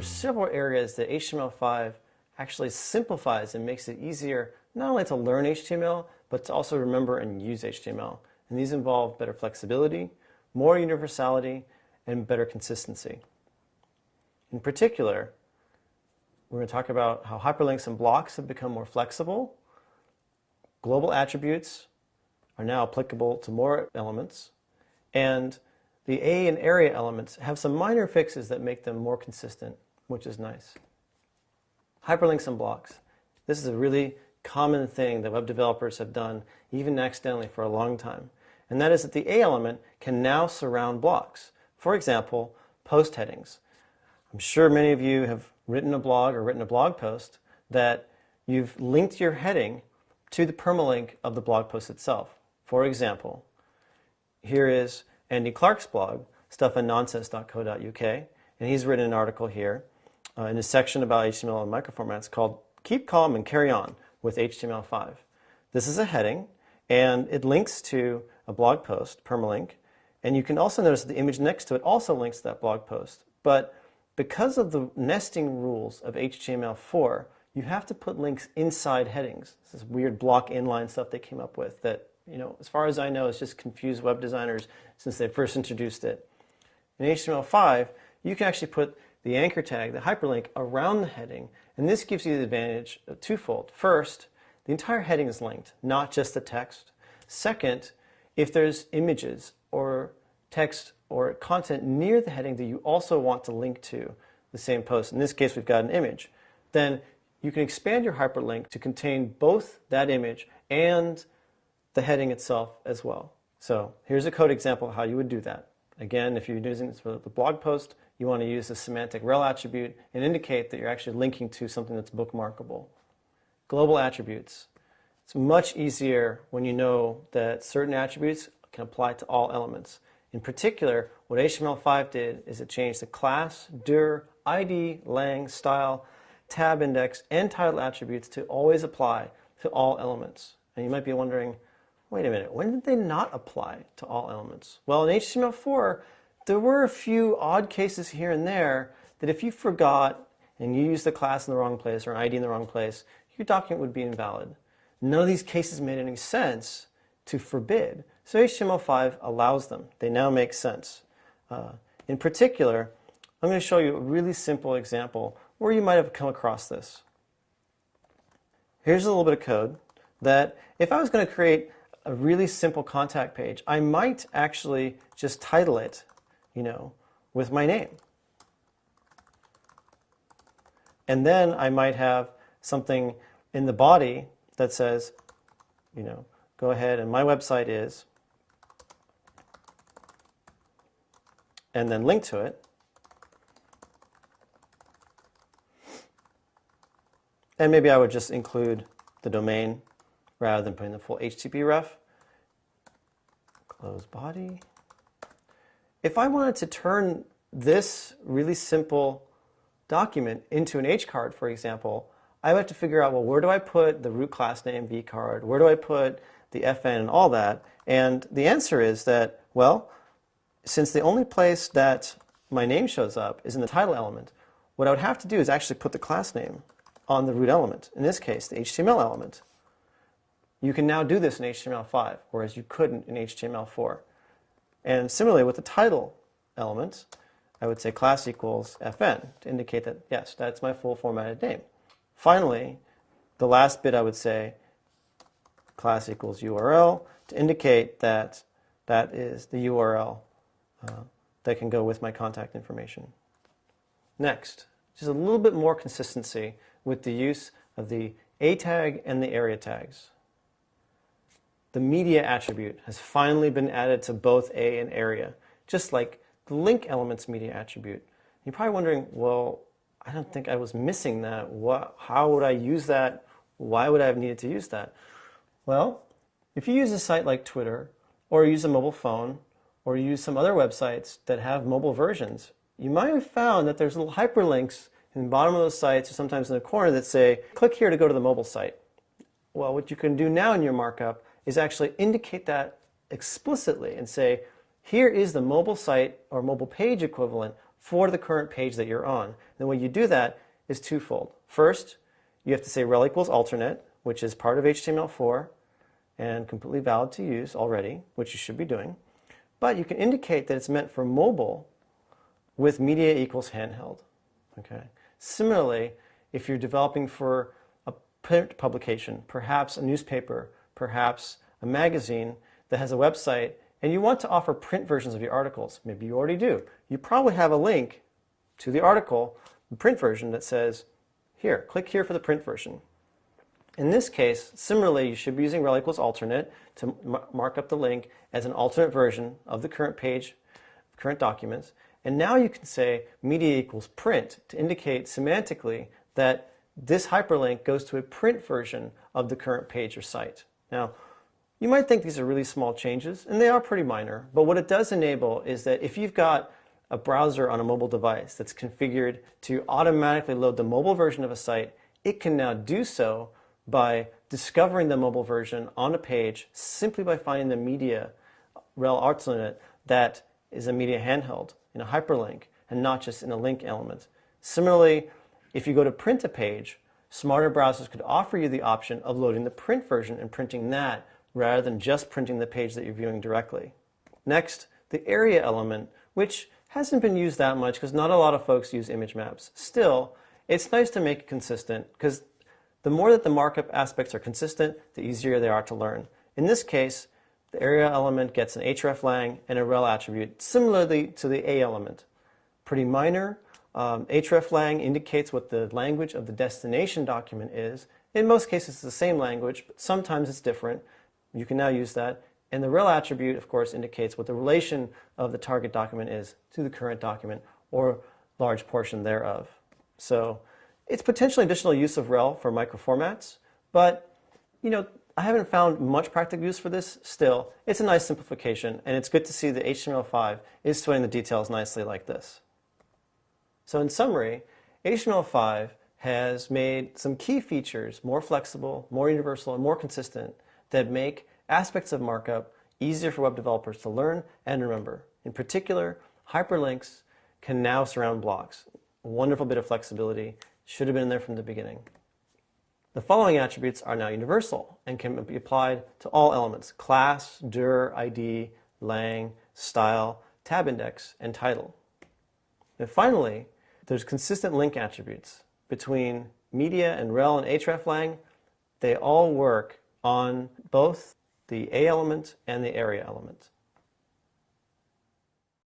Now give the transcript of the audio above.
there's several areas that HTML5 actually simplifies and makes it easier not only to learn HTML, but to also remember and use HTML. And these involve better flexibility, more universality, and better consistency. In particular, we're going to talk about how hyperlinks and blocks have become more flexible. Global attributes are now applicable to more elements. And the A and area elements have some minor fixes that make them more consistent, which is nice. Hyperlinks and blocks. This is a really common thing that web developers have done, even accidentally, for a long time. And that is that the A element can now surround blocks. For example, post headings. I'm sure many of you have written a blog or written a blog post that you've linked your heading to the permalink of the blog post itself. For example, here is Andy Clark's blog, stuffandnonsense.co.uk, and he's written an article here in a section about HTML and microformats called Keep Calm and Carry On with HTML5. This is a heading, and it links to a blog post, permalink, and you can also notice that the image next to it also links to that blog post. But because of the nesting rules of HTML4, you have to put links inside headings. This is weird block inline stuff they came up with that, as far as I know, it's just confused web designers since they first introduced it. In HTML5, you can actually put the anchor tag, the hyperlink, around the heading, and this gives you the advantage of twofold. First, the entire heading is linked, not just the text. Second, if there's images or text or content near the heading that you also want to link to the same post, in this case we've got an image, then you can expand your hyperlink to contain both that image and the heading itself as well. So here's a code example of how you would do that. Again, if you're using this for the blog post, you want to use the semantic rel attribute and indicate that you're actually linking to something that's bookmarkable. Global attributes. It's much easier when you know that certain attributes can apply to all elements. In particular, what HTML5 did is it changed the class, dir, ID, lang, style, tab index, and title attributes to always apply to all elements. And you might be wondering, wait a minute, when did they not apply to all elements? Well, in HTML4, there were a few odd cases here and there that if you forgot and you used the class in the wrong place or an ID in the wrong place, your document would be invalid. None of these cases made any sense to forbid. So HTML5 allows them. They now make sense. In particular, I'm going to show you a really simple example where you might have come across this. Here's a little bit of code that if I was going to create a really simple contact page, I might actually just title it, with my name. And then I might have something in the body that says, go ahead and my website is, and then link to it. And maybe I would just include the domain rather than putting the full HTTP ref. Close body. If I wanted to turn this really simple document into an HCard, for example, I would have to figure out, well, where do I put the root class name vcard? Where do I put the FN and all that? And the answer is that, well, since the only place that my name shows up is in the title element, what I would have to do is actually put the class name on the root element, in this case, the HTML element. You can now do this in HTML5, whereas you couldn't in HTML4. And similarly with the title element, I would say class equals FN to indicate that, yes, that's my full formatted name. Finally, the last bit I would say, class equals URL to indicate that that is the URL that can go with my contact information. Next, just a little bit more consistency with the use of the A tag and the area tags. The media attribute has finally been added to both A and area, just like the link elements media attribute. You're probably wondering, well, I don't think I was missing that. How would I use that? Why would I have needed to use that? Well, if you use a site like Twitter, or use a mobile phone, or use some other websites that have mobile versions, you might have found that there's little hyperlinks in the bottom of those sites, or sometimes in the corner, that say, click here to go to the mobile site. Well, what you can do now in your markup is actually indicate that explicitly and say, here is the mobile site or mobile page equivalent for the current page that you're on. And the way you do that is twofold. First, you have to say rel equals alternate, which is part of HTML4 and completely valid to use already, which you should be doing. But you can indicate that it's meant for mobile with media equals handheld. Okay. Similarly, if you're developing for a print publication, perhaps a newspaper, perhaps a magazine that has a website, and you want to offer print versions of your articles, maybe you already do. You probably have a link to the article, the print version, that says, here, click here for the print version. In this case, similarly, you should be using rel equals alternate to mark up the link as an alternate version of the current page, current documents. And now you can say media equals print to indicate semantically that this hyperlink goes to a print version of the current page or site. Now, you might think these are really small changes, and they are pretty minor, but what it does enable is that if you've got a browser on a mobile device that's configured to automatically load the mobile version of a site, it can now do so by discovering the mobile version on a page simply by finding the media rel alternate that is a media handheld in a hyperlink and not just in a link element. Similarly, if you go to print a page, smarter browsers could offer you the option of loading the print version and printing that rather than just printing the page that you're viewing directly. Next, the area element, which hasn't been used that much because not a lot of folks use image maps. Still, it's nice to make it consistent because the more that the markup aspects are consistent, the easier they are to learn. In this case, the area element gets an hreflang and a rel attribute, similarly to the a element. Pretty minor. Hreflang indicates what the language of the destination document is. In most cases, it's the same language, but sometimes it's different. You can now use that. And the rel attribute, of course, indicates what the relation of the target document is to the current document or large portion thereof. So it's potentially additional use of rel for microformats, but I haven't found much practical use for this. Still, it's a nice simplification, and it's good to see that HTML5 is sweating the details nicely like this. So in summary, HTML5 has made some key features more flexible, more universal, and more consistent that make aspects of markup easier for web developers to learn and remember. In particular, hyperlinks can now surround blocks. A wonderful bit of flexibility. Should have been in there from the beginning. The following attributes are now universal and can be applied to all elements: class, dir, ID, lang, style, tab index, and title. And finally, there's consistent link attributes between media and rel and hreflang. They all work on both the a element and the area element.